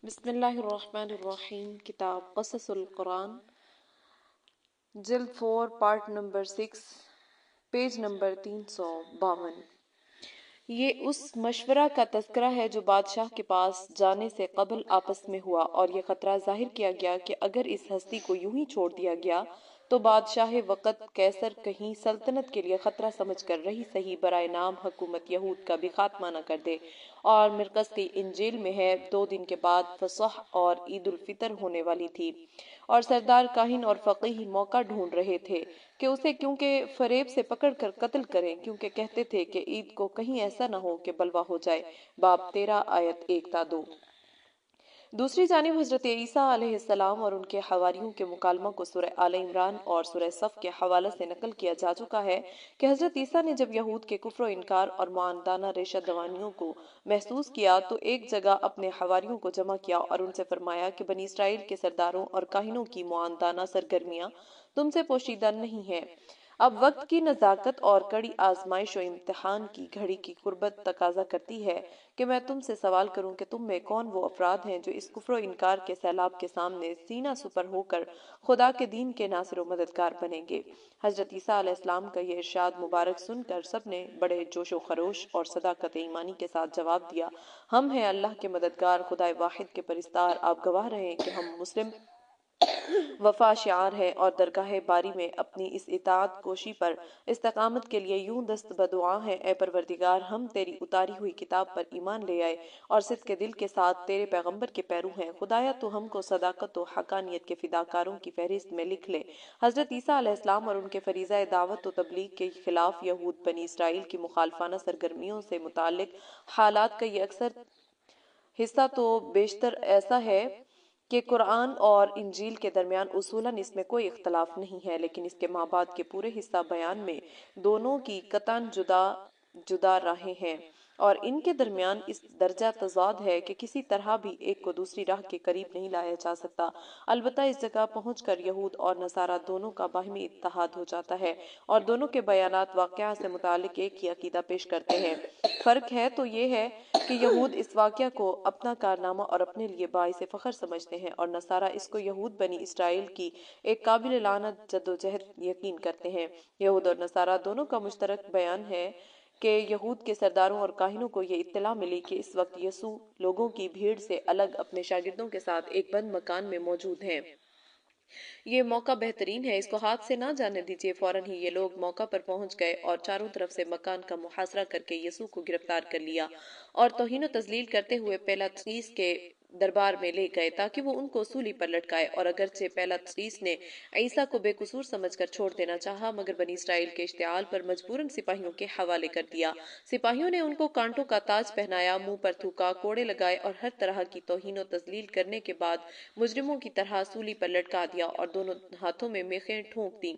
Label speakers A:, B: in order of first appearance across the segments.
A: بسم اللہ الرحمن الرحیم۔ کتاب قصص القرآن، جلد 4، پارٹ نمبر 6، پیج نمبر 352۔ یہ اس مشورہ کا تذکرہ ہے جو بادشاہ کے پاس جانے سے قبل آپس میں ہوا، اور یہ خطرہ ظاہر کیا گیا کہ اگر اس ہستی کو یوں ہی چھوڑ دیا گیا تو بادشاہ وقت قیصر کہیں سلطنت کے لیے خطرہ سمجھ کر رہی سہی برائے نام حکومت یہود کا بھی خاتمہ نہ کر دے۔ اور مرقس کی انجیل میں ہے 2 دن کے بعد فصح اور عید الفطر ہونے والی تھی، اور سردار کاہن اور فقیہ موقع ڈھونڈ رہے تھے کہ اسے کیونکہ فریب سے پکڑ کر قتل کریں، کیونکہ کہتے تھے کہ عید کو کہیں ایسا نہ ہو کہ بلوا ہو جائے۔ باب 13 آیت 1 تا 2۔ دوسری جانب حضرت عیسیٰ علیہ السلام اور ان کے حواریوں کے مکالمہ کو سورہ آل عمران اور سورہ صف کے حوالہ سے نقل کیا جا چکا ہے کہ حضرت عیسیٰ نے جب یہود کے کفر و انکار اور معاندانہ ریشہ دوانیوں کو محسوس کیا تو ایک جگہ اپنے حواریوں کو جمع کیا اور ان سے فرمایا کہ بنی اسرائیل کے سرداروں اور کاہنوں کی معاندانہ سرگرمیاں تم سے پوشیدہ نہیں ہیں۔ اب وقت کی نزاکت اور کڑی آزمائش و امتحان کی گھڑی کی قربت تقاضا کرتی ہے کہ میں تم سے سوال کروں کہ تم میں کون وہ افراد ہیں جو اس کفر و انکار کے سیلاب کے سامنے سینہ سپر ہو کر خدا کے دین کے ناصر و مددگار بنیں گے۔ حضرت عیسیٰ علیہ السلام کا یہ ارشاد مبارک سن کر سب نے بڑے جوش و خروش اور صداقت ایمانی کے ساتھ جواب دیا، ہم ہیں اللہ کے مددگار، خدائے واحد کے پرستار، آپ گواہ رہیں کہ ہم مسلم وفا شعار ہے، اور درگاہ باری میں اپنی اس اطاعت کوشی پر استقامت کے لیے یوں دست بدعا ہیں، اے پروردگار ہم تیری اتاری ہوئی کتاب پر ایمان لے آئے اور صدق کے دل کے ساتھ تیرے پیغمبر کے پیرو ہیں، خدایا تو ہم کو صداقت و حقانیت کے فداکاروں کی فہرست میں لکھ لے۔ حضرت عیسیٰ علیہ السلام اور ان کے فریضہ دعوت و تبلیغ کے خلاف یہود بنی اسرائیل کی مخالفانہ سرگرمیوں سے متعلق حالات کا یہ اکثر حصہ تو بیشتر ایسا ہے کہ قرآن اور انجیل کے درمیان اصولاً اس میں کوئی اختلاف نہیں ہے، لیکن اس کے مابعد کے پورے حصہ بیان میں دونوں کی قطعاً جدا جدا راہیں ہیں، اور ان کے درمیان اس درجہ تضاد ہے کہ کسی طرح بھی ایک کو دوسری راہ کے قریب نہیں لایا جا سکتا۔ البتہ اس جگہ پہنچ کر یہود اور نصارہ دونوں کا باہمی اتحاد ہو جاتا ہے اور دونوں کے بیانات واقعہ سے متعلق ایک ہی عقیدہ پیش کرتے ہیں۔ فرق ہے تو یہ ہے کہ یہود اس واقعہ کو اپنا کارنامہ اور اپنے لیے باعث فخر سمجھتے ہیں، اور نصارہ اس کو یہود بنی اسرائیل کی ایک قابل لعنت جدوجہد یقین کرتے ہیں۔ یہود اور نصارہ دونوں کا مشترک بیان ہے کہ یہود کے سرداروں اور کاہنوں کو یہ اطلاع ملی کہ اس وقت یسوع لوگوں کی بھیڑ سے الگ اپنے شاگردوں کے ساتھ ایک بند مکان میں موجود ہیں۔ یہ موقع بہترین ہے، اس کو ہاتھ سے نہ جانے دیجیے۔ فوراً ہی یہ لوگ موقع پر پہنچ گئے اور چاروں طرف سے مکان کا محاصرہ کر کے یسوع کو گرفتار کر لیا اور توہین و تذلیل کرتے ہوئے پیلاطیس کے دربار میں لے گئے تاکہ وہ ان کو سولی پر لٹکائے، اور اگرچہ پیلاطیس نے عیسیٰ کو بے قصور سمجھ کر چھوڑ دینا چاہا مگر بنی اسرائیل کے اشتعال پر مجبوراً سپاہیوں کے حوالے کر دیا۔ سپاہیوں نے ان کو کانٹوں کا تاج پہنایا، منہ پر تھوکا، کوڑے لگائے اور ہر طرح کی توہین و تذلیل کرنے کے بعد مجرموں کی طرح سولی پر لٹکا دیا اور دونوں ہاتھوں میں میخیں ٹھونک دیں،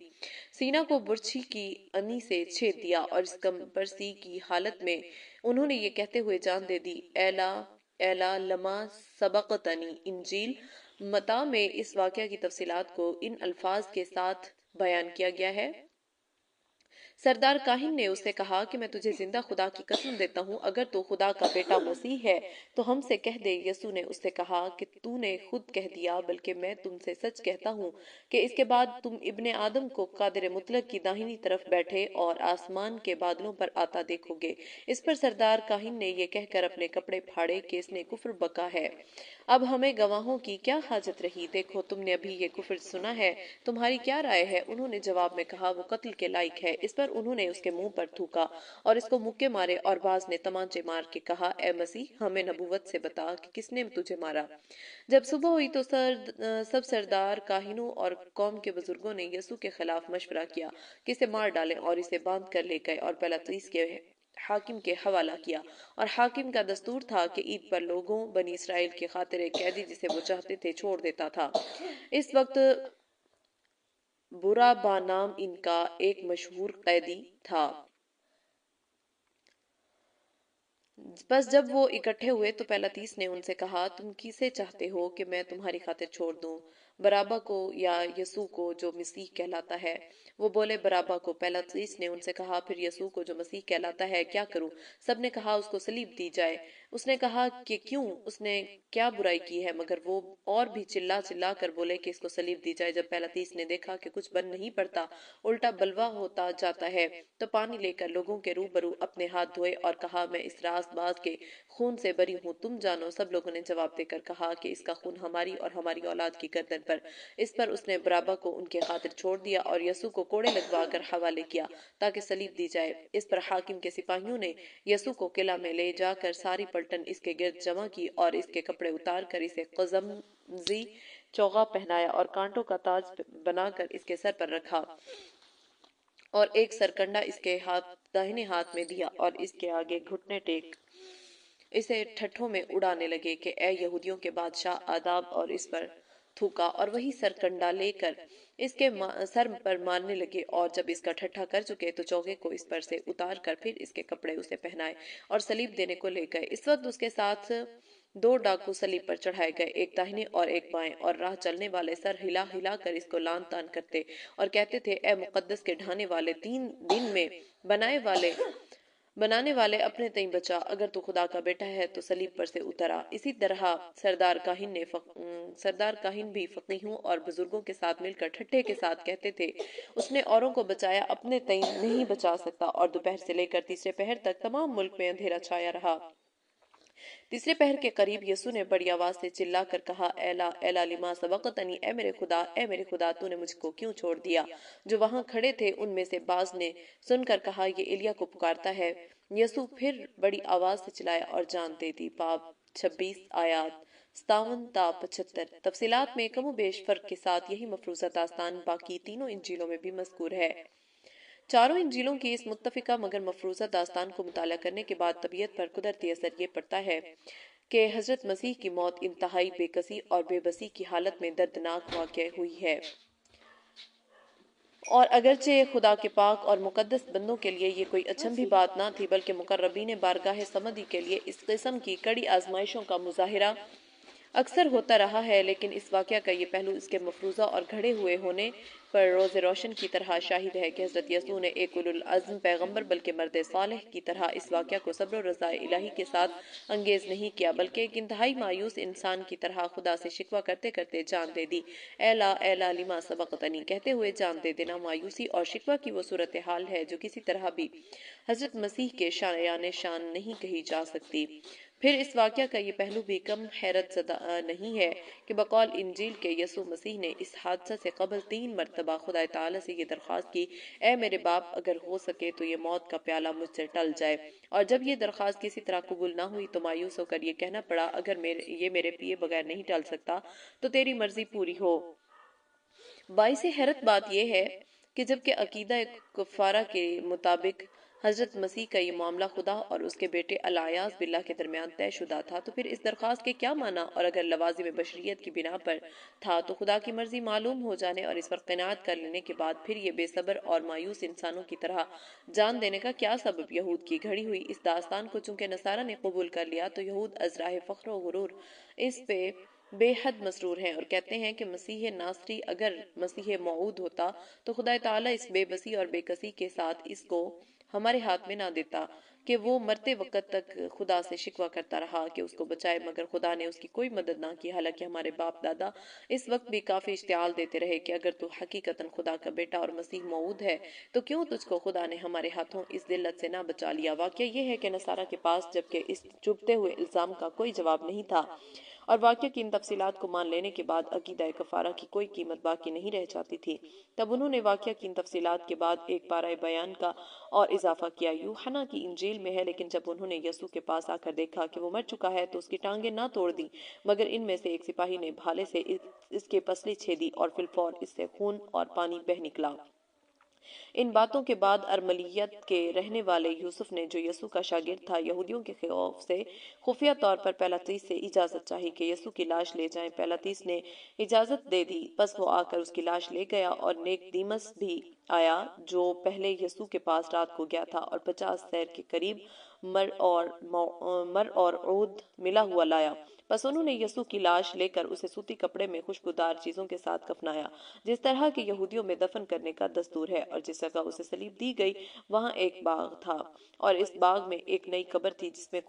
A: سینہ کو برچھی کی انی سے چھید دیا، اور اس کمپرسی کی حالت میں انہوں نے یہ کہتے ہوئے جان دے دی، ایلا ایلا لما سبقتنی۔ انجیل متی میں اس واقعہ کی تفصیلات کو ان الفاظ کے ساتھ بیان کیا گیا ہے۔ سردار کاہن نے اس سے کہا کہ میں تجھے زندہ خدا کی قسم دیتا ہوں، اگر تو خدا کا بیٹا مسیح ہے تو ہم سے کہہ دے۔ یسوع نے اس سے کہا کہ تو نے خود کہہ دیا، بلکہ میں تم سے سچ کہتا ہوں کہ اس کے بعد تم ابن آدم کو قادر مطلق کی داہنی طرف بیٹھے اور آسمان کے بادلوں پر آتا دیکھو گے۔ اس پر سردار کاہن نے یہ کہہ کر اپنے کپڑے پھاڑے کہ اس نے کفر بکا ہے، اب ہمیں گواہوں کی کیا حاجت رہی؟ دیکھو تم نے ابھی یہ کفر سنا ہے، تمہاری کیا رائے ہے؟ انہوں نے جواب میں کہا وہ قتل کے لائق ہے۔ اس پر انہوں نے اس کے منہ پر تھوکا اور اس کو مکے مارے، اور بعض نے تمانچے مار کے کہا، اے مسیح ہمیں نبوت سے بتا کہ کس نے تجھے مارا۔ جب صبح ہوئی تو سب سردار کاہنوں اور قوم کے بزرگوں نے یسوع کے خلاف مشورہ کیا کہ اسے مار ڈالیں، اور اسے باندھ کر لے گئے اور پیلاطیس کے حاکم کے حوالہ کیا، اور حاکم کا دستور تھا کہ عید پر لوگوں بنی اسرائیل کی خاطر ایک قیدی جسے وہ چاہتے تھے چھوڑ دیتا تھا۔ اس وقت برابا نام ان کا ایک مشہور قیدی تھا۔ بس جب وہ اکٹھے ہوئے تو پیلاطیس نے ان سے کہا، تم کسے چاہتے ہو کہ میں تمہاری خاطر چھوڑ دوں، برابا کو یا یسوع کو جو مسیح کہلاتا ہے؟ وہ بولے برابا کو۔ پیلاطیس نے ان سے کہا، پھر یسوع کو جو مسیح کہلاتا ہے کیا کروں؟ سب نے کہا اس کو صلیب دی جائے۔ اس نے کہا کہ کیوں، اس نے کیا برائی کی ہے؟ مگر وہ اور بھی چلا چلا کر بولے کہ اس کو صلیب دی جائے۔ جب پہلاتیس نے دیکھا کہ کچھ بن نہیں پڑتا، الٹا بلوا ہوتا جاتا ہے، تو پانی لے کر لوگوں کے روبرو اپنے ہاتھ دھوئے اور کہا میں اس راست باز کے خون سے بری ہوں، تم جانو۔ سب لوگوں نے جواب دے کر کہا کہ اس کا خون ہماری اور ہماری اولاد کی گردن پر۔ اس پر اس نے برابا کو ان کے خاطر چھوڑ دیا اور یسوع کو کوڑے لگوا کر حوالے کیا تاکہ صلیب دی جائے۔ اس پر حاکم کے سپاہیوں نے یسوع کو قلعہ میں لے جا کر ساری پلٹن اس کے گرد جمع کی اور اس کے کپڑے اتار کر اسے قزمزی چوغا پہنایا اور کانٹوں کا تاج بنا کر اس کے سر پر رکھا اور ایک سرکنڈا اس کے داہنے ہاتھ میں دیا اور اس کے آگے گھٹنے ٹیک اسے ٹھٹھوں میں اڑانے لگے کہ اے یہودیوں کے بادشاہ، آداب، اور اس پر تھوکا اور وہی سرکنڈا لے کر اس کے سر پر مارنے لگے، اور جب اس کا ٹھٹھا کر چکے تو چوغے کو اس پر سے اتار کر پھر اس کے کپڑے اسے پہنائے اور صلیب دینے کو لے گئے۔ اس وقت اس کے ساتھ دو ڈاکو صلیب پر چڑھائے گئے، ایک داہنے اور ایک بائیں، اور راہ چلنے والے سر ہلا ہلا کر اس کو لان تان کرتے اور کہتے تھے اے مقدس کے ڈھانے والے، 3 دن میں بنانے والے، اپنے تئیں بچا، اگر تو خدا کا بیٹا ہے تو صلیب پر سے اتر آ۔ اسی طرح سردار کاہن بھی فقیہوں اور بزرگوں کے ساتھ مل کر ٹھٹھے کے ساتھ کہتے تھے اس نے اوروں کو بچایا، اپنے تئیں نہیں بچا سکتا۔ اور دوپہر سے لے کر تیسرے پہر تک تمام ملک میں اندھیرا چھایا رہا۔ تیسرے پہر کے قریب یسوع نے بڑی آواز سے چلا کر کہا ایلا ایلا لما سبقتنی، اے میرے خدا تو نے مجھ کو کیوں چھوڑ دیا؟ جو وہاں کھڑے تھے ان میں سے بعض نے سن کر کہا یہ ایلیا کو پکارتا ہے۔ یسوع پھر بڑی آواز سے چلایا اور جان دے دی۔ باب 26 آیات 57 تا 75۔ تفصیلات میں کم و بیش فرق کے ساتھ یہی مفروضہ داستان باقی تینوں انجیلوں میں بھی مذکور ہے۔ چاروں انجیلوں کی اس متفقہ مگر مفروضہ داستان کو مطالعہ کرنے کے بعد طبیعت پر قدرتی اثر یہ پڑتا ہے کہ حضرت مسیح کی موت انتہائی بے کسی اور بے بسی کی حالت میں دردناک واقع ہوئی ہے، اور اگرچہ خدا کے پاک اور مقدس بندوں کے لیے یہ کوئی اچنبھی بات نہ تھی، بلکہ مقربین بارگاہ سمدی کے لیے اس قسم کی کڑی آزمائشوں کا مظاہرہ اکثر ہوتا رہا ہے، لیکن اس واقعہ کا یہ پہلو اس کے مفروضہ اور گھڑے ہوئے ہونے پر روز روشن کی طرح شاہد ہے کہ حضرت یسوع نے ایک اولو العزم پیغمبر بلکہ مرد صالح کی طرح اس واقعہ کو صبر و رضا الہی کے ساتھ انگیز نہیں کیا، بلکہ ایک انتہائی مایوس انسان کی طرح خدا سے شکوہ کرتے کرتے جان دے دی۔ ایلا ایلا لما سبقتنی کہتے ہوئے جان دے دینا مایوسی اور شکوہ کی وہ صورتحال ہے جو کسی طرح بھی حضرت مسیح کے شایان شان نہیں کہی جا سکتی۔ پھر اس واقعہ کا یہ پہلو بھی کم حیرت زدہ نہیں ہے کہ بقول انجیل کے یسوع مسیح نے اس حادثہ سے قبل 3 مرتبہ خدا تعالیٰ سے یہ درخواست کی اے میرے باپ، اگر ہو سکے تو یہ موت کا پیالہ مجھ سے ٹل جائے، اور جب یہ درخواست کسی طرح قبول نہ ہوئی تو مایوس ہو کر یہ کہنا پڑا اگر یہ میرے پیے بغیر نہیں ٹل سکتا تو تیری مرضی پوری ہو۔ باعث حیرت بات یہ ہے کہ جبکہ عقیدہ کفارہ کے مطابق حضرت مسیح کا یہ معاملہ خدا اور اس کے بیٹے الاعیاذ باللہ کے درمیان طے شدہ تھا، تو پھر اس درخواست کے کیا معنی؟ اور اگر لوازم بشریت کی بنا پر تھا تو خدا کی مرضی معلوم ہو جانے اور اس پر قناعت کر لینے کے بعد پھر یہ بے صبر اور مایوس انسانوں کی طرح جان دینے کا کیا سبب؟ یہود کی گھڑی ہوئی اس داستان کو چونکہ نصارہ نے قبول کر لیا تو یہود از راہ فخر و غرور اس پہ بے حد مسرور ہیں اور کہتے ہیں کہ مسیح ناصری اگر مسیح موعود ہوتا تو خدا تعالیٰ اس بے بسی اور بے کسی کے ساتھ اس کو ہمارے ہاتھ میں نہ دیتا کہ وہ مرتے وقت تک خدا سے شکوہ کرتا رہا کہ اس کو بچائے، مگر خدا نے اس کی کوئی مدد نہ کی، حالانکہ ہمارے باپ دادا اس وقت بھی کافی اشتعال دیتے رہے کہ اگر تو حقیقتاً خدا کا بیٹا اور مسیح موعود ہے تو کیوں تجھ کو خدا نے ہمارے ہاتھوں اس ذلت سے نہ بچا لیا؟ واقعہ یہ ہے کہ نصارہ کے پاس جبکہ اس چبھتے ہوئے الزام کا کوئی جواب نہیں تھا اور واقعہ کی ان تفصیلات کو مان لینے کے بعد عقیدہ کفارہ کی کوئی قیمت باقی نہیں رہ جاتی تھی، تب انہوں نے واقعہ کی ان تفصیلات کے بعد ایک پارہ بیان کا اور اضافہ کیا۔ یوحنا کی انجیل میں ہے لیکن جب انہوں نے یسوع کے پاس آ کر دیکھا کہ وہ مر چکا ہے تو اس کی ٹانگیں نہ توڑ دیں، مگر ان میں سے ایک سپاہی نے بھالے سے اس کے پسلی چھیدی اور فی الفور اس سے خون اور پانی بہہ نکلا۔ ان باتوں کے بعد ارملیت کے رہنے والے یوسف نے جو یسوع کا شاگرد تھا یہودیوں کے خوف سے خفیہ طور پر پیلاطیس سے اجازت چاہی کہ یسوع کی لاش لے جائیں۔ پیلاطیس نے اجازت دے دی، پس وہ آ کر اس کی لاش لے گیا اور نیقدیمس بھی آیا جو پہلے یسوع کے پاس رات کو گیا تھا اور 50 سیر کے قریب مر اور عود ملا ہوا لایا بس انہوں نے یسوع کی لاش لے کر اسے سوتی کپڑے میں خوشبودار چیزوں کے ساتھ کفنایا، جس طرح کے یہودیوں میں دفن کرنے کا دستور ہے، اور جس جگہ اسے صلیب دی گئی وہاں ایک باغ تھا، اور اس باغ میں ایک نئی قبر تھی جس میں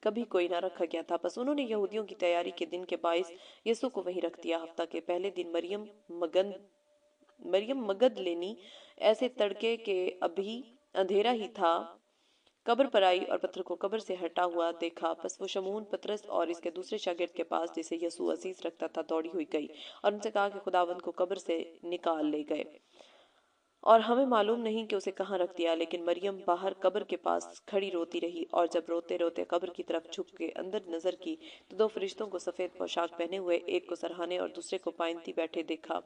A: کبھی کوئی نہ رکھا گیا تھا۔ بس انہوں نے یہودیوں کی تیاری کے دن کے باعث یسوع کو وہیں رکھ دیا۔ ہفتہ کے پہلے دن مریم مگدلینی ایسے تڑکے کے ابھی اندھیرا ہی تھا قبر پر آئی اور پتھر کو قبر سے ہٹا ہوا دیکھا۔ پس وہ شمعون، پطرس اور اس کے دوسرے شاگرد کے پاس جسے یسوع عزیز رکھتا تھا دوڑی ہوئی گئی اور ان سے کہا کہ خداوند کو قبر سے نکال لے گئے اور ہمیں معلوم نہیں کہ اسے کہاں رکھ دیا۔ لیکن مریم باہر قبر کے پاس کھڑی روتی رہی، اور جب روتے روتے قبر کی طرف جھک کے اندر نظر کی تو دو فرشتوں کو سفید پوشاک پہنے ہوئے، ایک کو سرہانے اور دوسرے کو پائنتی بیٹھے دیکھا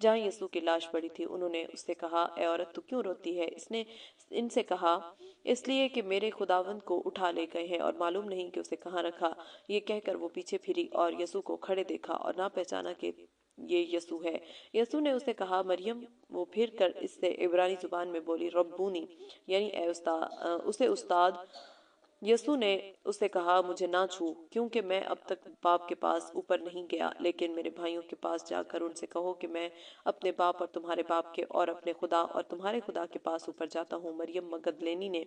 A: جہاں یسوع کی لاش پڑی تھی۔ انہوں نے اس سے کہا، اے عورت، تو کیوں روتی ہے؟ اس نے ان سے کہا، اس لیے کہ میرے خداوند کو اٹھا لے گئے ہیں اور معلوم نہیں کہ اسے کہاں رکھا۔ یہ کہہ کر وہ پیچھے پھری اور یسوع کو کھڑے دیکھا اور نہ پہچانا کہ یہ یسوع ہے۔ یسوع نے اسے کہا، مریم۔ وہ پھر کر اس سے عبرانی زبان میں بولی، ربونی، یعنی اسے استاد۔ یسوع نے اسے کہا، مجھے نہ چھو، کیونکہ میں اب تک باپ کے پاس اوپر نہیں گیا، لیکن میرے بھائیوں کے پاس جا کر ان سے کہو کہ میں اپنے باپ اور تمہارے باپ کے اور اپنے خدا اور تمہارے خدا کے پاس اوپر جاتا ہوں۔ مریم مگدلینی نے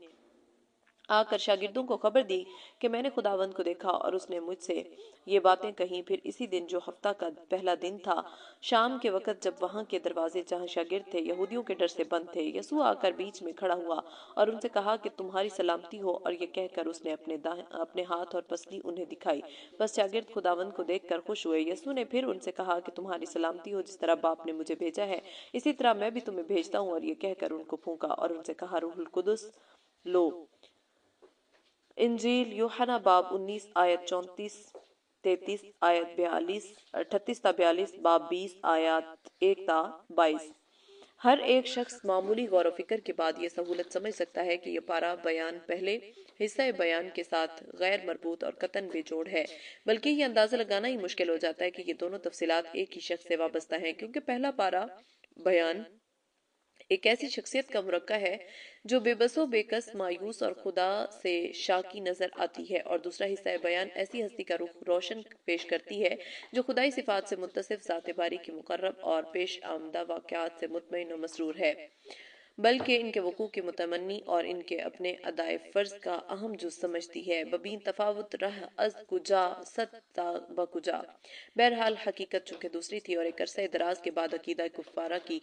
A: آ کر شاگردوں کو خبر دی کہ میں نے خداوند کو دیکھا، اور اس نے مجھ سے یہ باتیں کہیں۔ پھر اسی دن جو ہفتہ کا پہلا دن تھا، شام کے وقت، جب وہاں کے دروازے جہاں شاگرد تھے یہودیوں کے ڈر سے بند تھے، یسوع آ کر بیچ میں کھڑا ہوا اور ان سے کہا کہ تمہاری سلامتی ہو، اور یہ کہہ کر اس نے اپنے ہاتھ اور پسلی انہیں دکھائی۔ بس شاگرد خداوند کو دیکھ کر خوش ہوئے۔ یسوع نے پھر ان سے کہا کہ تمہاری سلامتی ہو، جس طرح باپ نے مجھے بھیجا ہے اسی طرح میں بھی تمہیں بھیجتا ہوں، اور یہ کہہ کر ان کو پھونکا اور ان سے کہا، روح القدس لو۔ انجیل یوحنا باب 19 آیت 34 33 آیت 38 تا 42، باب 20 آیات 1 تا 22۔ ہر ایک شخص معمولی غور و فکر کے بعد یہ سہولت سمجھ سکتا ہے کہ یہ پارا بیان پہلے حصہ بیان کے ساتھ غیر مربوط اور قطعاً بے جوڑ ہے، بلکہ یہ اندازہ لگانا ہی مشکل ہو جاتا ہے کہ یہ دونوں تفصیلات ایک ہی شخص سے وابستہ ہیں، کیونکہ پہلا پارا بیان ایک ایسی شخصیت کا مرکہ ہے جو بے بس و بے کس، مایوس اور خدا سے شاکی نظر آتی ہے، اور دوسرا حصہ بیان ایسی ہستی کا رخ روشن پیش کرتی ہے جو خدائی صفات سے متصف، ذات باری کی مقرب اور پیش آمدہ واقعات سے مطمئن و مسرور ہے، بلکہ ان کے وقوع کی متمنی اور ان کے اپنے ادائے فرض کا اہم جز سمجھتی ہے، ببین تفاوت رہ از کجا ست تا بکجا۔ بہرحال حقیقت چونکہ دوسری تھی، اور ایک عرصہ دراز کے بعد عقیدہ کفارہ کی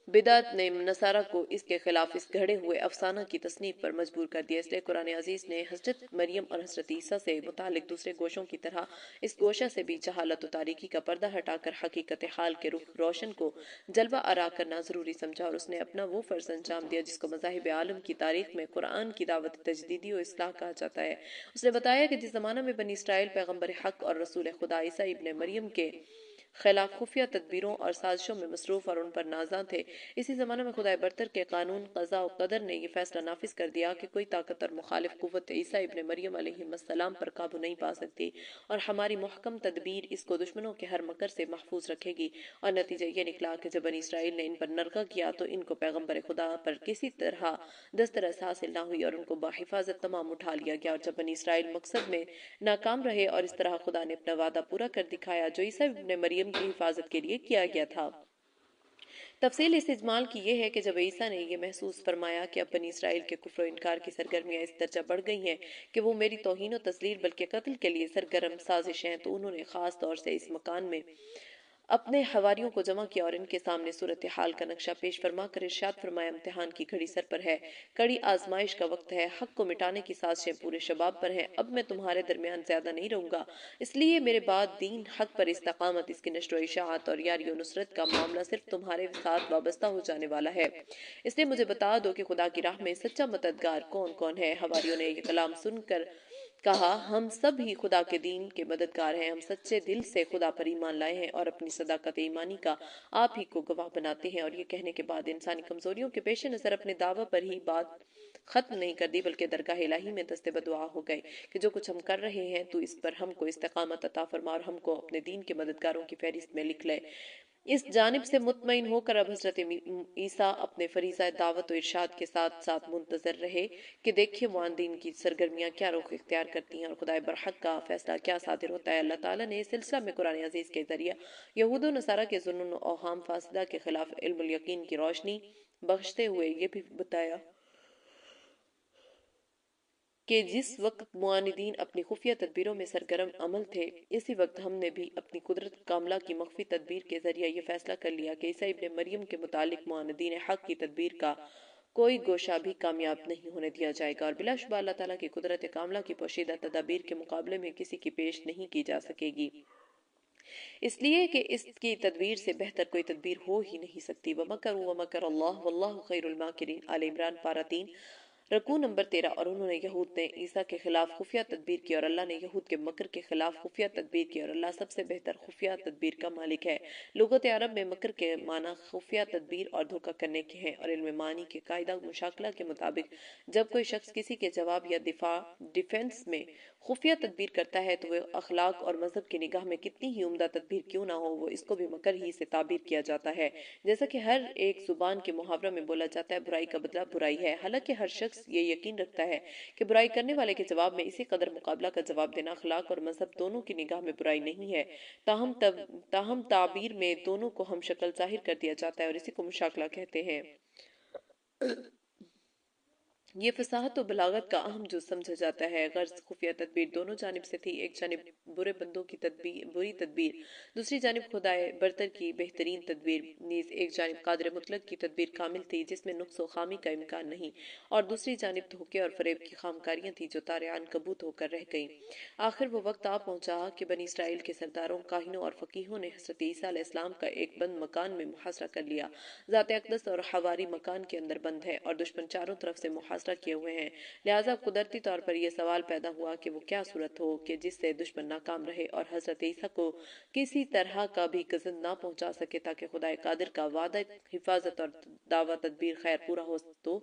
A: بدعت نے نصارہ کو اس کے خلاف اس گھڑے ہوئے افسانہ کی تصنیف پر مجبور کر دیا۔ اس لیے قرآن عزیز نے حضرت مریم اور حضرت عیسیٰ سے متعلق دوسرے گوشوں کی طرح اس گوشہ سے بھی جہالت و تاریکی کا پردہ ہٹا کر حقیقت حال کے رخ روشن کو جلوہ آرا کرنا ضروری سمجھا، اور اس نے اپنا وہ فرض انجام دیا جس کو مذاہب عالم کی تاریخ میں قرآن کی دعوت تجدیدی و اصلاح کہا جاتا ہے۔ اس نے بتایا کہ جس زمانہ میں بنی اسرائیل پیغمبر حق اور رسول خدا عیسیٰ ابن مریم کے خلاف خفیہ تدبیروں اور سازشوں میں مصروف اور ان پر نازاں تھے، اسی زمانے میں خدائے برتر کے قانون قضاء و قدر نے یہ فیصلہ نافذ کر دیا کہ کوئی طاقت اور مخالف قوت عیسیٰ ابن مریم علیہ السلام پر قابو نہیں پا سکتی، اور ہماری محکم تدبیر اس کو دشمنوں کے ہر مکر سے محفوظ رکھے گی۔ اور نتیجہ یہ نکلا کہ جب بنی اسرائیل نے ان پر نرغہ کیا تو ان کو پیغمبر خدا پر کسی طرح دسترس حاصل نہ ہوئی، اور ان کو بحفاظت تمام اٹھا لیا گیا، اور جب بنی اسرائیل مقصد میں ناکام رہے، اور اس طرح خدا نے اپنا وعدہ پورا کر دکھایا جو عیسیٰ ابن مریم کی حفاظت کے لیے کیا گیا تھا۔ تفصیل اس اجمال کی یہ ہے کہ جب عیسیٰ نے یہ محسوس فرمایا کہ اب بنی اسرائیل کے کفر و انکار کی سرگرمیاں اس درجہ بڑھ گئی ہیں کہ وہ میری توہین و تذلیل بلکہ قتل کے لیے سرگرم سازش ہیں، تو انہوں نے خاص طور سے اس مکان میں اپنے حواریوں کو جمع کیا اور ان کے سامنے صورتحال کا نقشہ پیش فرما کر ارشاد فرمایا، امتحان کی گھڑی سر پر ہے، کڑی آزمائش کا وقت ہے، حق کو مٹانے کی سازشیں پورے شباب پر ہیں، اب میں تمہارے درمیان زیادہ نہیں رہوں گا، اس لیے میرے بعد دین حق پر استقامت، اس کی نشر و اشاعت اور یاری و نصرت کا معاملہ صرف تمہارے ساتھ وابستہ ہو جانے والا ہے، اس لیے مجھے بتا دو کہ خدا کی راہ میں سچا مددگار کون کون ہے۔ حواریوں نے یہ کلام سن کر کہا، ہم سب ہی خدا کے دین کے مددگار ہیں، ہم سچے دل سے خدا پر ایمان لائے ہیں اور اپنی صداقت ایمانی کا آپ ہی کو گواہ بناتے ہیں۔ اور یہ کہنے کے بعد انسانی کمزوریوں کے پیش نظر اپنے دعویٰ پر ہی بات ختم نہیں کر دی، بلکہ درگاہ الہی میں دست بدعا ہو گئے کہ جو کچھ ہم کر رہے ہیں تو اس پر ہم کو استقامت عطا فرما اور ہم کو اپنے دین کے مددگاروں کی فہرست میں لکھ لے۔ اس جانب سے مطمئن ہو کر اب حضرت عیسیٰ اپنے فریضہ دعوت و ارشاد کے ساتھ ساتھ منتظر رہے کہ دیکھیے معاندین کی سرگرمیاں کیا رخ اختیار کرتی ہیں اور خدائے برحق کا فیصلہ کیا صادر ہوتا ہے۔ اللہ تعالیٰ نے اس سلسلہ میں قرآن عزیز کے ذریعہ یہود و نصارہ کے ظنون و اوہام فاسدہ کے خلاف علم الیقین کی روشنی بخشتے ہوئے یہ بھی بتایا کہ جس وقت معاندین اپنی خفیہ تدبیروں میں سرگرم عمل تھے، اسی وقت ہم نے بھی اپنی قدرت کاملہ کی مخفی تدبیر کے ذریعہ یہ فیصلہ کر لیا کہ عیسیٰ ابن مریم کے متعلق معاندین حق کی تدبیر کا کوئی گوشہ بھی کامیاب نہیں ہونے دیا جائے گا، اور بلا شبہ اللہ تعالیٰ کی قدرت کاملہ کی پوشیدہ تدابیر کے مقابلے میں کسی کی پیش نہیں کی جا سکے گی، اس لیے کہ اس کی تدبیر سے بہتر کوئی تدبیر ہو ہی نہیں سکتی۔ وَمَكَرُوا وَمَكَرَ اللَّهُ وَاللَّهُ خَيْرُ الْمَاكِرِينَ آل عمران پارہ 3 رکوع نمبر 13۔ اور انہوں نے یہود نے عیسیٰ کے خلاف خفیہ تدبیر کی اور اللہ نے یہود کے مکر کے خلاف خفیہ تدبیر کی، اور اللہ سب سے بہتر خفیہ تدبیر کا مالک ہے۔ لغت عرب میں مکر کے معنی خفیہ تدبیر اور دھوکہ کرنے کے ہیں، اور علم معنی کے قاعدہ مشاکلہ کے مطابق جب کوئی شخص کسی کے جواب یا دفاع ڈیفنس میں خفیہ تدبیر کرتا ہے تو وہ اخلاق اور مذہب کی نگاہ میں کتنی ہی عمدہ تدبیر کیوں نہ ہو، وہ اس کو بھی مکر ہی سے تعبیر کیا جاتا ہے، جیسا کہ ہر ایک زبان کے محاورہ میں بولا جاتا ہے برائی کا بدلہ برائی ہے۔ حالانکہ ہر شخص یہ یقین رکھتا ہے کہ برائی کرنے والے کے جواب میں اسی قدر مقابلہ کا جواب دینا اخلاق اور مذہب دونوں کی نگاہ میں برائی نہیں ہے، تاہم تعبیر میں دونوں کو ہم شکل ظاہر کر دیا جاتا ہے اور اسی کو مشاکلہ کہتے ہیں۔ یہ فصاحت و بلاغت کا اہم جز سمجھا جاتا ہے۔ غرض خفیہ تدبیر دونوں جانب سے تھی، ایک جانب برے بندوں کی بری تدبیر، دوسری جانب خدائے برتر کی بہترین تدبیر، نیز ایک جانب قادر مطلق کی تدبیر کامل تھی جس میں نقص و خامی کا امکان نہیں، اور دوسری جانب دھوکے اور فریب کی خامکاریاں تھیں جو تارے عنکبوت ہو کر رہ گئیں۔ آخر وہ وقت آ پہنچا کہ بنی اسرائیل کے سرداروں، کاہنوں اور فقیہوں نے حضرت عیسیٰ علیہ السلام کا ایک بند مکان میں محاصرہ کر لیا۔ ذات اقدس اور حواری مکان کے اندر بند ہے اور دشمن چاروں طرف سے محاصرہ کیے ہوئے ہیں، لہٰذا قدرتی طور پر یہ سوال پیدا ہوا کہ وہ کیا صورت ہو کہ جس سے دشمن ناکام رہے اور حضرت عیسیٰ کو کسی طرح کا بھی گزند نہ پہنچا سکے، تاکہ خدائے قادر کا وعدہ حفاظت اور دعویٰ تدبیر خیر پورا ہو تو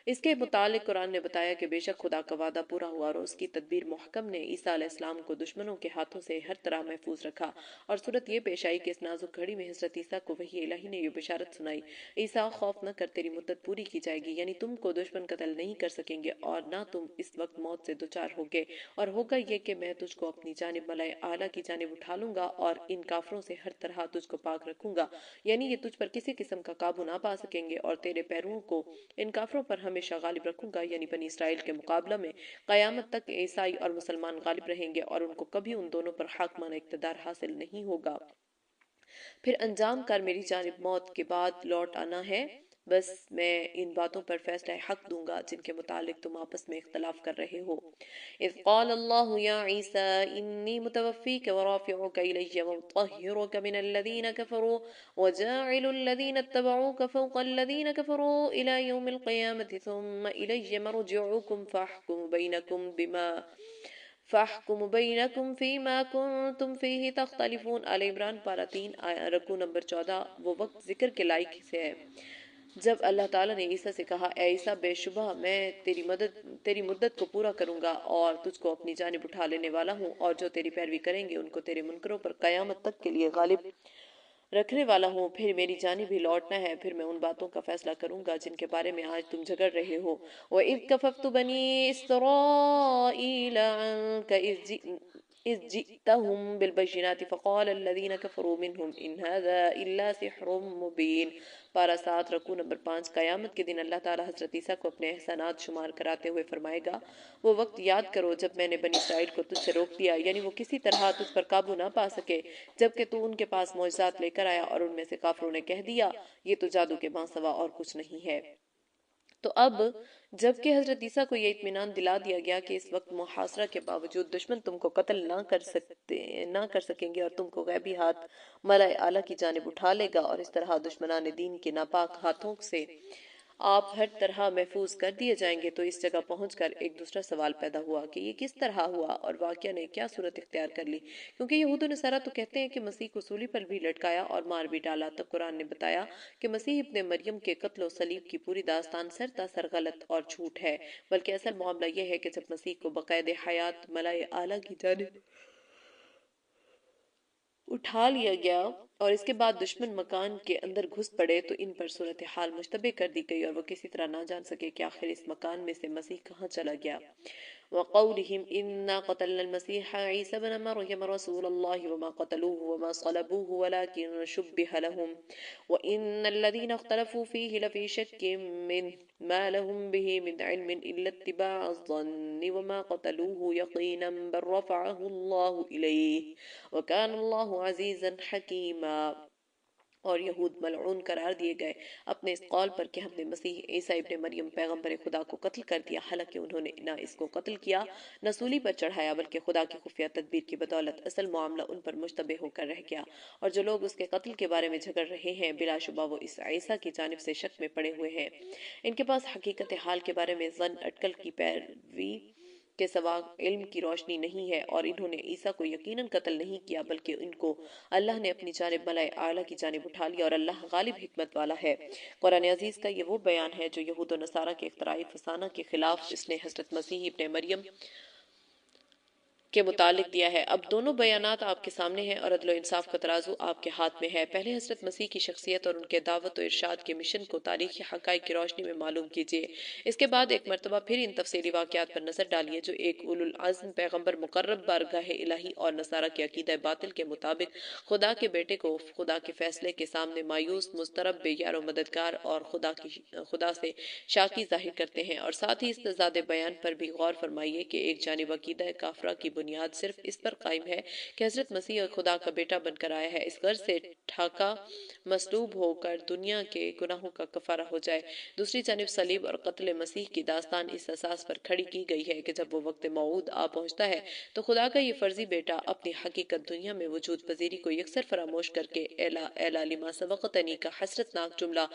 A: اس کے متعلق قرآن نے بتایا کہ بے شک خدا کا وعدہ پورا ہوا اور اس کی تدبیر محکم نے عیسیٰ علیہ السلام کو دشمنوں کے ہاتھوں سے ہر طرح محفوظ رکھا، اور صورت یہ پیش آئی کہ اس نازک گھڑی میں حضرت عیسیٰ کو وحی الہی نے یہ بشارت سنائی، عیسیٰ خوف نہ کر، تیری مدت پوری کی جائے گی، یعنی تم کو دشمن قتل نہیں کر سکیں گے اور نہ تم اس وقت موت سے دوچار ہوگے، اور ہوگا یہ کہ میں تجھ کو اپنی جانب ملائے اعلیٰ کی جانب اٹھا لوں گا اور ان کافروں سے ہر طرح تجھ کو پاک رکھوں گا، یعنی یہ تجھ پر کسی قسم کا قابو نہ پا سکیں گے، اور تیرے پیرووں کو ان کافروں پر ہمیشہ غالب رکھوں گا، یعنی بنی اسرائیل کے مقابلہ میں قیامت تک عیسائی اور مسلمان غالب رہیں گے اور ان کو کبھی ان دونوں پر حاکمانہ اقتدار حاصل نہیں ہوگا۔ پھر انجام کر میری جانب موت کے بعد لوٹ آنا ہے، بس میں ان باتوں پر فیصلہ حق دوں گا جن کے متعلق تم آپس میں اختلاف کر رہے ہو۔ اذ قال اللہ یا عیسیٰ انی متوفیک ورافعک الی ومطہرک من الذین کفروا وجاعل الذین اتبعوک فوق الذین کفروا الى یوم القیامت ثم الی مرجعکم فاحکم بینکم فیما کنتم فیہ تختلفون۔ آل عمران پارہ 3 رکوع نمبر 14۔ وہ وقت ذکر کے لائق سے ہے جب اللہ تعالیٰ نے عیسیٰ سے کہا، اے عیسیٰ بے شبہ میں تیری مدت کو پورا کروں گا اور تجھ کو اپنی جانب اٹھا لینے والا ہوں، اور جو تیری پیروی کریں گے ان کو تیرے منکروں پر قیامت تک کے لیے غالب رکھنے والا ہوں، پھر میری جانب ہی لوٹنا ہے، پھر میں ان باتوں کا فیصلہ کروں گا جن کے بارے میں آج تم جھگڑ رہے ہو۔ وَإِذْ كَفَفْتُ بَنِي إِسْرَائِيلَ عَنْكَ إِذْ جِئْتَهُمْ بِالْبَيِّنَاتِ فَقَالَ الَّذِينَ كَفَرُوا مِنْهُمْ إِنْ هَذَا إِلَّا سِحْرٌ مُبِينٌ۔ پارہ 7 رکوع نمبر 5۔ قیامت کے دن اللہ تعالیٰ حضرت عیسیٰ کو اپنے احسانات شمار کراتے ہوئے فرمائے گا، وہ وقت یاد کرو جب میں نے بنی اسرائیل کو تجھ سے روک دیا، یعنی وہ کسی طرح تجھ پر قابو نہ پا سکے، جبکہ تو ان کے پاس معجزات لے کر آیا، اور ان میں سے کافروں نے کہہ دیا یہ تو جادو کے ماں سوا اور کچھ نہیں ہے۔ تو اب جبکہ حضرت عیسیٰ کو یہ اطمینان دلا دیا گیا کہ اس وقت محاصرہ کے باوجود دشمن تم کو قتل نہ کر سکیں گے اور تم کو غیبی ہاتھ ملائے اعلیٰ کی جانب اٹھا لے گا، اور اس طرح دشمنان دین کے ناپاک ہاتھوں سے آپ ہر طرح محفوظ کر دیے جائیں گے، تو اس جگہ پہنچ کر ایک دوسرا سوال پیدا ہوا کہ یہ کس طرح ہوا اور واقعہ نے کیا صورت اختیار کر لی، کیونکہ یہود و نصارہ تو کہتے ہیں کہ مسیح کو صلیب پر بھی لٹکایا اور مار بھی ڈالا، تو قرآن نے بتایا کہ مسیح ابن مریم کے قتل و صلیب کی پوری داستان سرتاسر غلط اور جھوٹ ہے، بلکہ اصل معاملہ یہ ہے کہ جب مسیح کو بقید حیات ملائے اعلیٰ کی جانب اٹھا لیا گیا اور اس کے بعد دشمن مکان کے اندر گھس پڑے تو ان پر صورتحال مشتبہ کر دی گئی اور وہ کسی طرح نہ جان سکے کہ آخر اس مکان میں سے مسیح کہاں چلا گیا۔ وقولهم إنا قتلنا المسيح عيسى بن مريم رسول الله وما قتلوه وما صلبوه ولكن شبه لهم وإن الذين اختلفوا فيه لفي شك منه ما لهم به من علم إلا اتباع الظن وما قتلوه يقينا بل رفعه الله إليه وكان الله عزيزا حكيما۔ اور یہود ملعون قرار دیے گئے اپنے اس قول پر کہ ہم نے مسیح عیسیٰ ابن مریم پیغمبر خدا کو قتل کر دیا، حالانکہ انہوں نے نہ اس کو قتل کیا نہ سولی پر چڑھایا، بلکہ خدا کی خفیہ تدبیر کی بدولت اصل معاملہ ان پر مشتبہ ہو کر رہ گیا۔ اور جو لوگ اس کے قتل کے بارے میں جھگڑ رہے ہیں بلا شبہ وہ اس عیسیٰ کی جانب سے شک میں پڑے ہوئے ہیں۔ ان کے پاس حقیقت حال کے بارے میں ظن اٹکل کی پیروی کے سوا علم کی روشنی نہیں ہے، اور انہوں نے عیسیٰ کو یقیناً قتل نہیں کیا بلکہ ان کو اللہ نے اپنی جانب ملائے اعلیٰ کی جانب اٹھا لیا، اور اللہ غالب حکمت والا ہے۔ قرآن عزیز کا یہ وہ بیان ہے جو یہود و نصارہ کے اختراعی فسانہ کے خلاف اس نے حضرت مسیح ابن مریم کے متعلق دیا ہے۔ اب دونوں بیانات آپ کے سامنے ہیں اور عدل و انصاف کا ترازو آپ کے ہاتھ میں ہے۔ پہلے حضرت مسیح کی شخصیت اور ان کے دعوت و ارشاد کے مشن کو تاریخی حقائق کی روشنی میں معلوم کیجئے۔ اس کے بعد ایک مرتبہ پھر ان تفصیلی واقعات پر نظر ڈالیے جو ایک اولو العزم پیغمبر مقرب بارگاہ الہی اور نصارہ کے عقیدہ باطل کے مطابق خدا کے بیٹے کو خدا کے فیصلے کے سامنے مایوس، مضطرب، بے یار و مددگار اور خدا سے شاکی ظاہر کرتے ہیں۔ اور ساتھ ہی اس تضاد بیان پر بھی غور فرمائیے کہ ایک جانب عقیدہ کافرہ کی بنیاد صرف اس پر قائم ہے کہ حضرت مسیح خدا کا بیٹا بن کر آیا ہے، اس غرض سے ٹھاکا مصلوب ہو کر دنیا کے گناہوں کا کفارہ ہو جائے۔ دوسری جانب صلیب اور قتل مسیح کی داستان اس اساس پر کھڑی کی گئی ہے کہ جب وہ وقت موعود آ پہنچتا ہے تو خدا کا یہ فرضی بیٹا اپنی حقیقت دنیا میں وجود پذیری کو یکسر فراموش کر کے اے لما سبقتنی کا حسرت ناک جملہ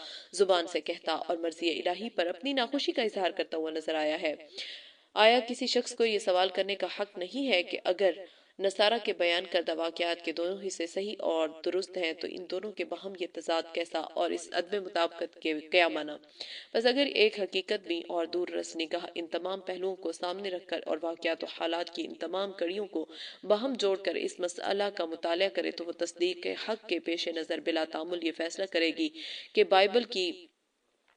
A: زبان سے کہتا اور مرضی الہی پر اپنی ناخوشی کا اظہار کرتا ہوا نظر آیا ہے۔ آیا کسی شخص کو یہ سوال کرنے کا حق نہیں ہے کہ اگر نصارہ کے بیان کردہ واقعات کے دونوں حصے صحیح اور درست ہیں تو ان دونوں کے باہم یہ تضاد کیسا اور اس عدم مطابقت کے کیا معنی؟ بس اگر ایک حقیقت بھی اور دور رس نگاہ ان تمام پہلوؤں کو سامنے رکھ کر اور واقعات و حالات کی ان تمام کڑیوں کو باہم جوڑ کر اس مسئلہ کا مطالعہ کرے تو وہ تصدیق حق کے پیش نظر بلا تعامل یہ فیصلہ کرے گی کہ بائبل کی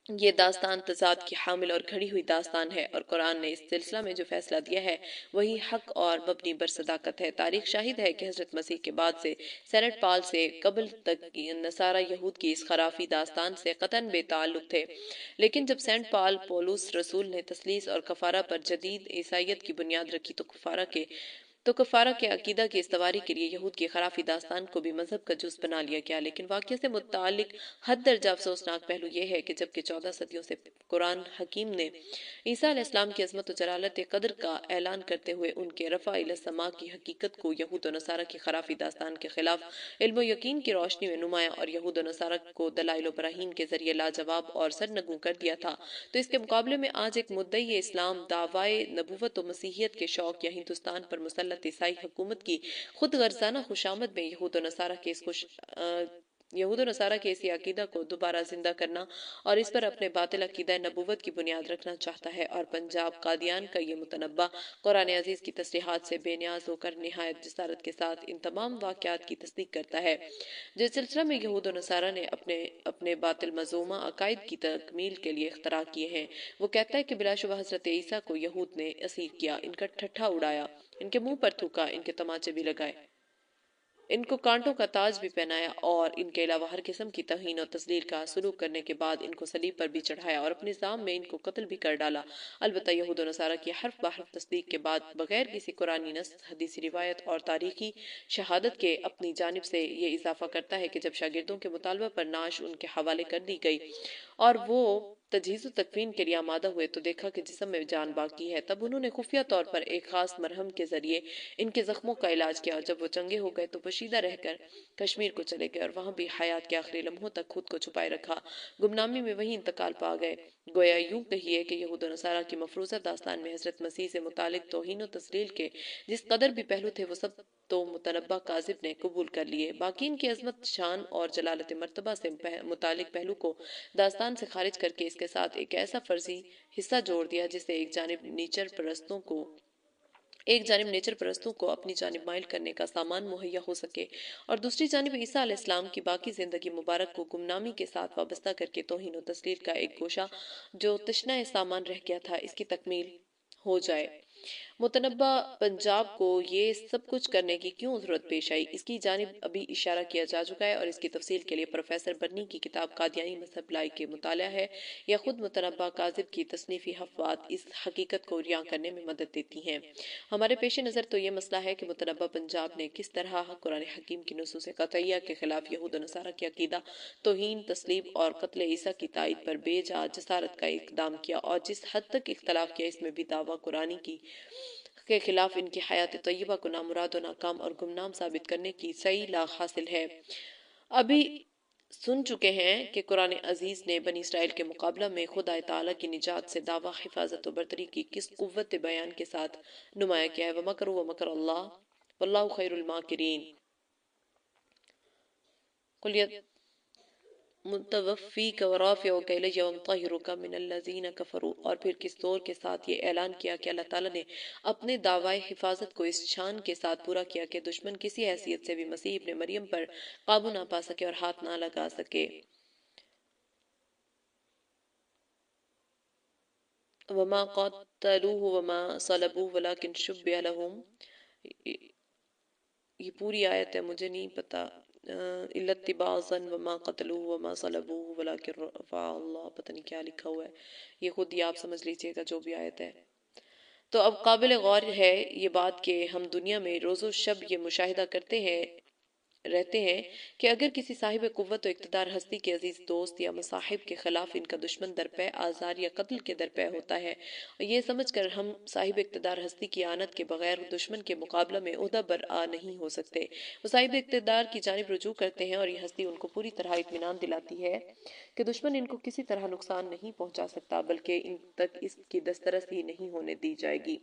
A: یہ داستان تضاد کی حامل اور کھڑی ہوئی داستان ہے، اور قرآن نے اس سلسلہ میں جو فیصلہ دیا ہے وہی حق اور مبنی بر صداقت ہے۔ تاریخ شاہد ہے کہ حضرت مسیح کے بعد سے سینٹ پال سے قبل تک نصارہ یہود کی اس خرافی داستان سے قطعاً بے تعلق تھے، لیکن جب سینٹ پال پولس رسول نے تثلیث اور کفارہ پر جدید عیسائیت کی بنیاد رکھی تو کفارہ کے عقیدہ کی استواری کے لیے یہود کی خرافی داستان کو بھی مذہب کا جز بنا لیا گیا۔ لیکن واقعہ سے متعلق حد درجہ افسوسناک پہلو یہ ہے کہ جبکہ 14 صدیوں سے قرآن حکیم نے عیسیٰ علیہ السلام کی عظمت و جلالت قدر کا اعلان کرتے ہوئے ان کے رفع الی السماء کی حقیقت کو یہود و نصارہ کی خرافی داستان کے خلاف علم و یقین کی روشنی میں نمایاں اور یہود و نصارہ کو دلائل و براہین کے ذریعے لاجواب اور سرنگوں کر دیا تھا، تو اس کے مقابلے میں آج ایک مدعی اسلام دعویٰ نبوت و مسیحیت کے شوق یا ہندوستان پر مسلط عیسائی حکومت کی خود غرضانہ خوشامد میں یہود و نصارہ کے اسی عقیدہ کو دوبارہ زندہ کرنا اور اس پر اپنے باطل عقیدہ نبوت کی بنیاد رکھنا چاہتا ہے، اور پنجاب قادیان کا یہ متنبع قرآن عزیز کی تصریحات سے بے نیاز ہو کر نہایت جسارت کے ساتھ ان تمام واقعات کی تصدیق کرتا ہے جس سلسلہ میں یہود و نصارہ نے اپنے باطل مذمومہ عقائد کی تکمیل کے لیے اختراع کیے ہیں۔ وہ کہتا ہے کہ بلا شبہ حضرت عیسیٰ کو یہود نے اسیر کیا، ان کا ٹھٹھا اڑایا، ان کے منہ پر تھوکا، ان کے تماچے بھی لگائے، ان کو کانٹوں کا تاج بھی پہنایا، اور ان کے علاوہ ہر قسم کی توہین اور تذلیل کا سلوک کرنے کے بعد ان کو صلیب پر بھی چڑھایا اور اپنے نظام میں ان کو قتل بھی کر ڈالا۔ البتہ یہود و نصارہ کی حرف بحرف تصدیق کے بعد بغیر کسی قرآنی نص، حدیثی روایت اور تاریخی شہادت کے اپنی جانب سے یہ اضافہ کرتا ہے کہ جب شاگردوں کے مطالبہ پر نعش ان کے حوالے کر دی گئی اور وہ تجہیز و تکفین کے لیے آمادہ ہوئے تو دیکھا کہ جسم میں جان باقی ہے، تب انہوں نے خفیہ طور پر ایک خاص مرہم کے ذریعے ان کے زخموں کا علاج کیا، اور جب وہ چنگے ہو گئے تو پوشیدہ رہ کر کشمیر کو چلے گئے اور وہاں بھی حیات کے آخری لمحوں تک خود کو چھپائے رکھا، گمنامی میں وہی انتقال پا گئے۔ گویا یوں کہیے کہ یہود و نصارہ کی مفروضہ داستان میں حضرت مسیح سے متعلق توہین و تذلیل کے جس قدر بھی پہلو تھے وہ سب تو متنبع کاذب نے قبول کر لیے، باقی ان کی عظمت، شان اور جلالت مرتبہ سے متعلق پہلو کو داستان سے خارج کر کے اس کے ساتھ ایک ایسا فرضی حصہ جوڑ دیا جسے ایک جانب نیچر پرستوں کو ایک جانب نیچر پرستوں کو اپنی جانب مائل کرنے کا سامان مہیا ہو سکے اور دوسری جانب عیسیٰ علیہ السلام کی باقی زندگی مبارک کو گمنامی کے ساتھ وابستہ کر کے توہین و تسلیل کا ایک گوشہ جو تشنہ سامان رہ گیا تھا اس کی تکمیل ہو جائے۔ متنبع پنجاب کو یہ سب کچھ کرنے کی کیوں ضرورت پیش آئی، اس کی جانب ابھی اشارہ کیا جا چکا ہے اور اس کی تفصیل کے لیے پروفیسر برنی کی کتاب قادیانی مذہب لائی کے مطالعہ ہے یا خود متنبع کاذب کی تصنیفی حفوات اس حقیقت کو عریاں کرنے میں مدد دیتی ہیں۔ ہمارے پیش نظر تو یہ مسئلہ ہے کہ متنبع پنجاب نے کس طرح قرآن حکیم کی نصوص قطعیہ کے خلاف یہود و نصارہ کی عقیدہ توہین، تسلیب اور قتل عیسیٰ کی تائید پر بے جا جسارت کا اقدام کیا اور جس حد تک اختلاف کیا اس میں بھی دعویٰ قرآنی کی کے خلاف ان کی حیات طیبہ کو نامراد و ناکام اور گمنام ثابت کرنے کی صحیح لاغ حاصل ہے۔ ابھی سن چکے ہیں کہ قرآن عزیز نے بنی اسرائیل کے مقابلہ میں خدا تعالیٰ کی نجات سے دعویٰ حفاظت و برتری کی کس قوت بیان کے ساتھ نمایاں کیا ہے۔ وَمَكَرُوا وَمَكَرَ اللَّهُ وَاللَّهُ خَيْرُ الْمَاكِرِينَ قُلْ متوفیک ورافعک الی ومطہرک من الذین کفروا، اور پھر کس طور کے ساتھ یہ اعلان کیا کہ اللہ تعالیٰ نے اپنے دعوی حفاظت کو اس شان کے ساتھ پورا کیا کہ دشمن کسی حیثیت سے بھی مسیح ابن مریم پر قابو نہ پا سکے اور ہاتھ نہ لگا سکے۔ وما قتلوه وما صلبوه ولكن شبه لهم، یہ پوری آیت ہے مجھے نہیں پتا، الا اتباعا وما قتلوه وما صلبوه ولكن رفع اللہ، پتہ نہیں کیا لکھا ہوا ہے، یہ خود ہی آپ سمجھ لیجئے گا جو بھی آیت ہے۔ تو اب قابل غور ہے یہ بات کہ ہم دنیا میں روز و شب یہ مشاہدہ کرتے رہتے ہیں کہ اگر کسی صاحب قوت و اقتدار ہستی کے عزیز دوست یا مصاحب کے خلاف ان کا دشمن درپے آزار یا قتل کے درپے ہوتا ہے، یہ سمجھ کر ہم صاحب اقتدار ہستی کی آنت کے بغیر دشمن کے مقابلہ میں عہدہ برآ نہیں ہو سکتے۔ وہ صاحب اقتدار کی جانب رجوع کرتے ہیں اور یہ ہستی ان کو پوری طرح اطمینان دلاتی ہے کہ دشمن ان کو کسی طرح نقصان نہیں پہنچا سکتا بلکہ ان تک اس کی دسترس ہی نہیں ہونے دی جائے گی۔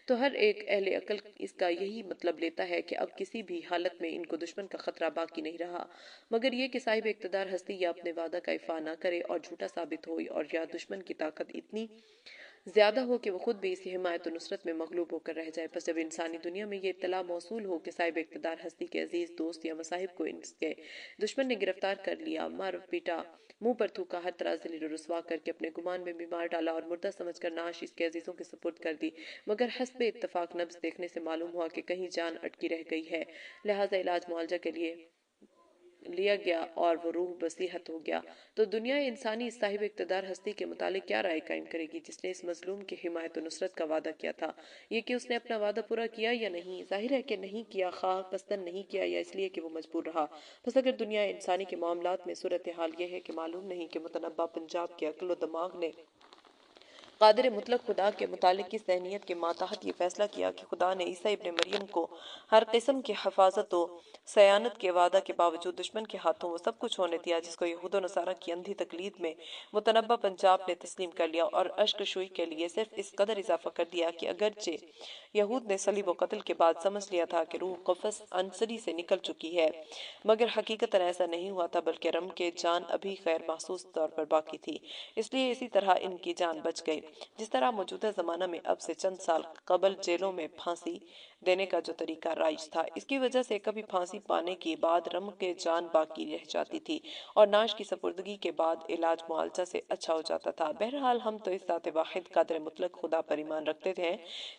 A: تو ہر ایک اہل عقل اس کا یہی مطلب لیتا ہے کہ اب کسی بھی حالت میں ان کو دشمن کا خطرہ باقی نہیں رہا مگر یہ کہ صاحب اقتدار ہستی یا اپنے وعدہ کا ایفا نہ کرے اور جھوٹا ثابت ہوئی اور یا دشمن کی طاقت اتنی زیادہ ہو کہ وہ خود بھی اسی حمایت و نصرت میں مغلوب ہو کر رہ جائے۔ پس جب انسانی دنیا میں یہ اطلاع موصول ہو کہ صاحب اقتدار ہستی کے عزیز دوست یا مصاحب کو ان کے دشمن نے گرفتار کر لیا، مار پیٹا، منہ پر تھوکا، ہر طرح ذلیل و رسوا کر کے اپنے گمان میں بیمار ڈالا اور مردہ سمجھ کر نعش اس کے عزیزوں کے سپرد کر دی، مگر حسب اتفاق نبض دیکھنے سے معلوم ہوا کہ کہیں جان اٹکی رہ گئی ہے، لہٰذا علاج معالجہ کے لیے لیا گیا اور وہ روح بصیحت ہو گیا، تو دنیا انسانی اس صاحب اقتدار ہستی کے متعلق کیا رائے قائم کرے گی جس نے اس مظلوم کی حمایت و نصرت کا وعدہ کیا تھا؟ یہ کہ اس نے اپنا وعدہ پورا کیا یا نہیں؟ ظاہر ہے کہ نہیں کیا، خواہ قصداً نہیں کیا یا اس لیے کہ وہ مجبور رہا۔ بس اگر دنیا انسانی کے معاملات میں صورتحال یہ ہے کہ معلوم نہیں کہ متنبع پنجاب کے عقل و دماغ نے قادر مطلق خدا کے متعلق اس ذہنیت کے ماتحت یہ فیصلہ کیا کہ خدا نے عیسیٰ ابن مریم کو ہر قسم کی حفاظت و صیانت کے وعدہ کے باوجود دشمن کے ہاتھوں وہ سب کچھ ہونے دیا جس کو یہود و نصارہ کی اندھی تقلید میں متنبع پنجاب نے تسلیم کر لیا، اور اشک شوئی کے لیے صرف اس قدر اضافہ کر دیا کہ اگرچہ یہود نے صلیب و قتل کے بعد سمجھ لیا تھا کہ روح قفس عنصری سے نکل چکی ہے، مگر حقیقتاً ایسا نہیں ہوا تھا بلکہ رم کے جان ابھی غیر محسوس طور پر باقی تھی، اس لیے اسی طرح ان کی جان بچ گئی۔ جس طرح موجودہ زمانہ میں اب سے چند سال قبل جیلوں میں پھانسی دینے کا جو طریقہ رائج تھا، اس کی وجہ سے کبھی پھانسی پانے کے بعد رم کے جان باقی رہ جاتی تھی اور نعش کی سپردگی کے بعد علاج معالجہ سے اچھا ہو جاتا تھا۔ بہرحال ہم تو اس ذات واحد قادر مطلق خدا پر ایمان رکھتے تھے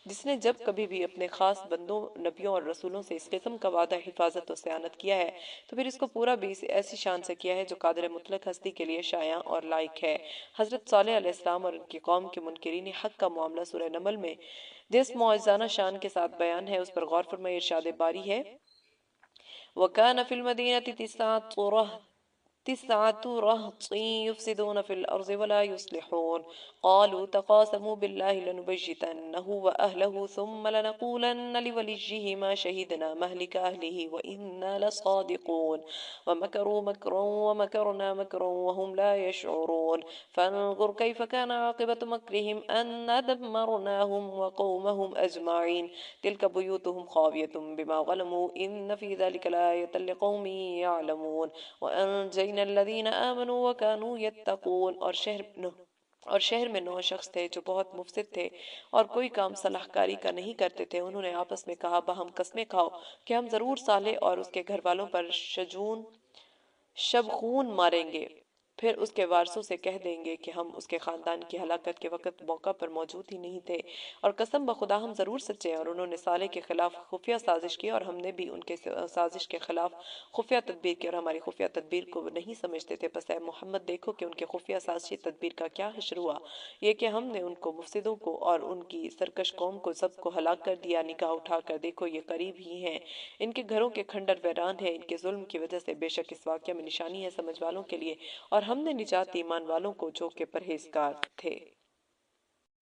A: جس نے جب کبھی بھی اپنے خاص بندوں، نبیوں اور رسولوں سے اس قسم کا وعدہ حفاظت و صیانت کیا ہے تو پھر اس کو پورا بھی ایسی شان سے کیا ہے جو قادر مطلق ہستی کے لیے شایع اور لائق ہے۔ حضرت صالح علیہ السلام اور ان کی قوم کے منکرین حق کا معاملہ سورہ نمل میں جس معجزانہ شان کے ساتھ بیان ہے اس پر غور فرمائے۔ ارشاد باری ہے وَكَانَ فِي الْمَدِينَةِ تسعة رهط يفسدون في الأرض ولا يصلحون قالوا تقاسموا بالله لنبيتنه وأهله ثم لنقولن لوليه ما شهدنا مهلك أهله وإنا لصادقون ومكروا مكرا ومكرنا مكرا وهم لا يشعرون فانظر كيف كان عاقبة مكرهم أنا دمرناهم وقومهم أجمعين تلك بيوتهم خاوية بما ظلموا إن في ذلك لآية لقوم يعلمون وأنجينا الذين آمنوا وكانوا يتقون، اور اور شہر میں 9 شخص تھے جو بہت مفسد تھے اور کوئی کام صلاح کاری کا نہیں کرتے تھے۔ انہوں نے آپس میں کہا، باہم قسمیں کھاؤ کہ ہم ضرور صالح اور اس کے گھر والوں پر شبخون ماریں گے، پھر اس کے وارثوں سے کہہ دیں گے کہ ہم اس کے خاندان کی ہلاکت کے وقت موقع پر موجود ہی نہیں تھے، اور قسم بخدا ہم ضرور سچے ہیں۔ اور انہوں نے صالح کے خلاف خفیہ سازش کی اور ہم نے بھی ان کے سازش کے خلاف خفیہ تدبیر کی، اور ہماری خفیہ تدبیر کو نہیں سمجھتے تھے۔ پس اے محمد دیکھو کہ ان کے خفیہ سازشی تدبیر کا کیا حشر ہوا، یہ کہ ہم نے ان کو مفسدوں کو اور ان کی سرکش قوم کو سب کو ہلاک کر دیا۔ نگاہ اٹھا کر دیکھو، یہ قریب ہی ہیں، ان کے گھروں کے کھنڈر ویران ہیں ان کے ظلم کی وجہ سے۔ بے شک اس واقعہ میں نشانی ہے سمجھ والوں کے لیے، اور ہم نے نجات دی ایمان والوں کو جو کہ پرہیزگار تھے۔